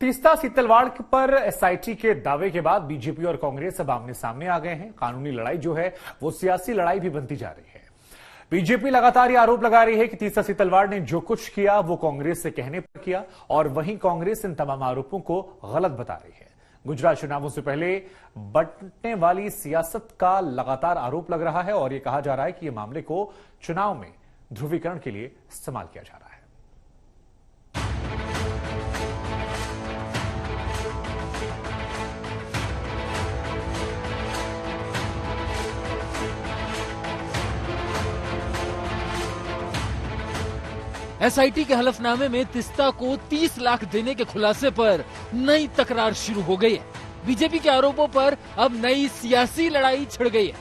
तीस्ता सीतलवाड़ पर एसआईटी के दावे के बाद बीजेपी और कांग्रेस अब आमने सामने आ गए हैं। कानूनी लड़ाई जो है वो सियासी लड़ाई भी बनती जा रही है। बीजेपी लगातार ये आरोप लगा रही है कि तीस्ता सीतलवाड़ ने जो कुछ किया वो कांग्रेस से कहने पर किया, और वहीं कांग्रेस इन तमाम आरोपों को गलत बता रही है। गुजरात चुनावों से पहले बंटने वाली सियासत का लगातार आरोप लग रहा है और यह कहा जा रहा है कि यह मामले को चुनाव में ध्रुवीकरण के लिए इस्तेमाल किया जा रहा है। एसआईटी के हलफनामे में तीस्ता को 30 लाख देने के खुलासे पर नई तकरार शुरू हो गई है। बीजेपी के आरोपों पर अब नई सियासी लड़ाई छिड़ गई है।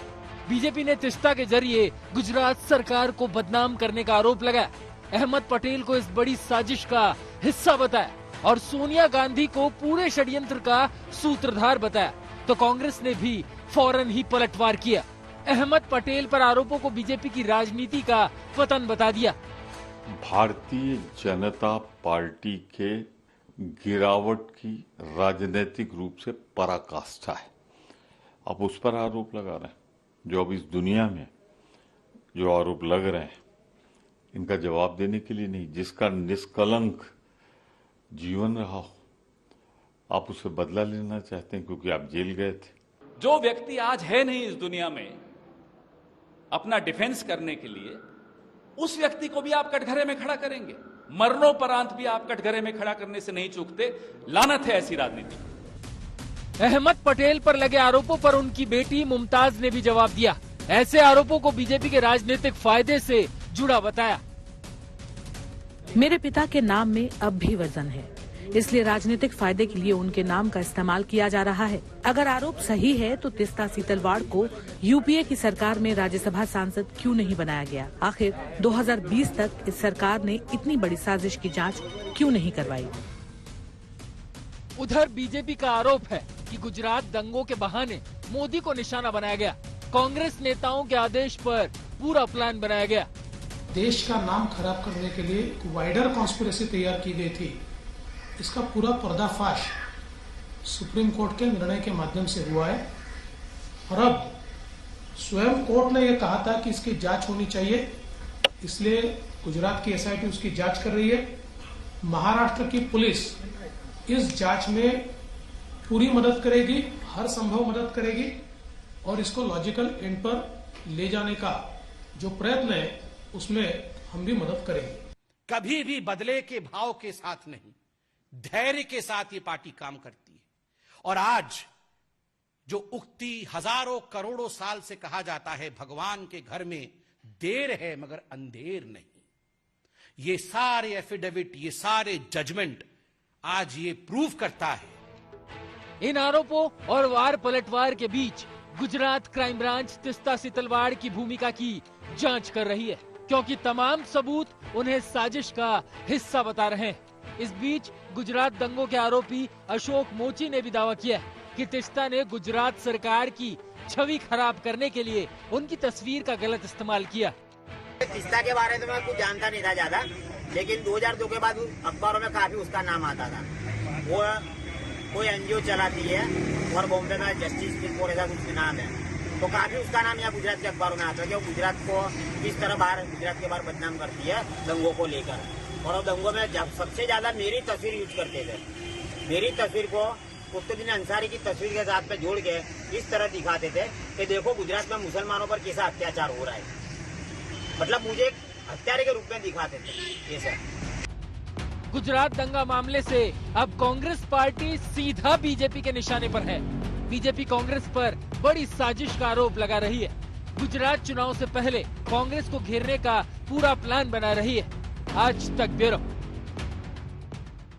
बीजेपी ने तीस्ता के जरिए गुजरात सरकार को बदनाम करने का आरोप लगाया, अहमद पटेल को इस बड़ी साजिश का हिस्सा बताया और सोनिया गांधी को पूरे षड्यंत्र का सूत्रधार बताया। तो कांग्रेस ने भी फौरन ही पलटवार किया। अहमद पटेल पर आरोपों को बीजेपी की राजनीति का पतन बता दिया। भारतीय जनता पार्टी के गिरावट की राजनीतिक रूप से पराकाष्ठा है। अब उस पर आरोप लगा रहे हैं। जो अब इस दुनिया में जो आरोप लग रहे हैं, इनका जवाब देने के लिए नहीं, जिसका निष्कलंक जीवन रहा हो, आप उससे बदला लेना चाहते हैं क्योंकि आप जेल गए थे। जो व्यक्ति आज है नहीं इस दुनिया में अपना डिफेंस करने के लिए, उस व्यक्ति को भी आप कटघरे में खड़ा करेंगे। मरणोपरांत भी आप कटघरे में खड़ा करने से नहीं चूकते। लानत है ऐसी राजनीति। अहमद पटेल पर लगे आरोपों पर उनकी बेटी मुमताज ने भी जवाब दिया। ऐसे आरोपों को बीजेपी के राजनीतिक फायदे से जुड़ा बताया। मेरे पिता के नाम में अब भी वजन है, इसलिए राजनीतिक फायदे के लिए उनके नाम का इस्तेमाल किया जा रहा है। अगर आरोप सही है तो तीस्ता सीतलवाड़ को यूपीए की सरकार में राज्यसभा सांसद क्यों नहीं बनाया गया? आखिर 2020 तक इस सरकार ने इतनी बड़ी साजिश की जांच क्यों नहीं करवाई? उधर बीजेपी का आरोप है कि गुजरात दंगों के बहाने मोदी को निशाना बनाया गया। कांग्रेस नेताओं के आदेश पर पूरा प्लान बनाया गया। देश का नाम खराब करने के लिए एक वाइडर कॉन्स्पिरेसी तैयार की गई थी। इसका पूरा पर्दाफाश सुप्रीम कोर्ट के निर्णय के माध्यम से हुआ है और अब स्वयं कोर्ट ने यह कहा था कि इसकी जांच होनी चाहिए, इसलिए गुजरात की एसआईटी उसकी जांच कर रही है। महाराष्ट्र की पुलिस इस जांच में पूरी मदद करेगी, हर संभव मदद करेगी और इसको लॉजिकल एंड पर ले जाने का जो प्रयत्न है उसमें हम भी मदद करेंगे। कभी भी बदले के भाव के साथ नहीं, धैर्य के साथ ये पार्टी काम करती है। और आज जो उक्ति हजारों करोड़ों साल से कहा जाता है, भगवान के घर में देर है मगर अंधेर नहीं, ये सारे एफिडेविट, ये सारे जजमेंट आज ये प्रूव करता है। इन आरोपों और वार पलटवार के बीच गुजरात क्राइम ब्रांच तीस्ता सीतलवाड़ की भूमिका की जांच कर रही है, क्योंकि तमाम सबूत उन्हें साजिश का हिस्सा बता रहे हैं। इस बीच गुजरात दंगों के आरोपी अशोक मोची ने भी दावा किया कि तीस्ता ने गुजरात सरकार की छवि खराब करने के लिए उनकी तस्वीर का गलत इस्तेमाल किया। तीस्ता के बारे में मैं कुछ जानता नहीं था ज्यादा, लेकिन 2002 के बाद अखबारों में काफी उसका नाम आता था। वो कोई एनजीओ चलाती है और बॉम्बे में जस्टिस फॉर ऐसा कुछ नाम है, तो काफी उसका नाम यहाँ गुजरात के अखबारों में आता है कि वो गुजरात को किस तरह गुजरात के बाहर बदनाम करती है दंगों को लेकर। और दंगों में सबसे ज्यादा मेरी तस्वीर यूज करते थे। मेरी तस्वीर को कुतुबुद्दीन अंसारी की तस्वीर के साथ में जोड़ के इस तरह दिखाते थे कि देखो गुजरात में मुसलमानों पर कैसा अत्याचार हो रहा है, मतलब मुझे एक हत्यारे के रूप में दिखाते थे ये सर। गुजरात दंगा मामले से अब कांग्रेस पार्टी सीधा बीजेपी के निशाने पर है। बीजेपी कांग्रेस पर बड़ी साजिश का आरोप लगा रही है। गुजरात चुनाव से पहले कांग्रेस को घेरने का पूरा प्लान बना रही है। आज तक ब्यूरो।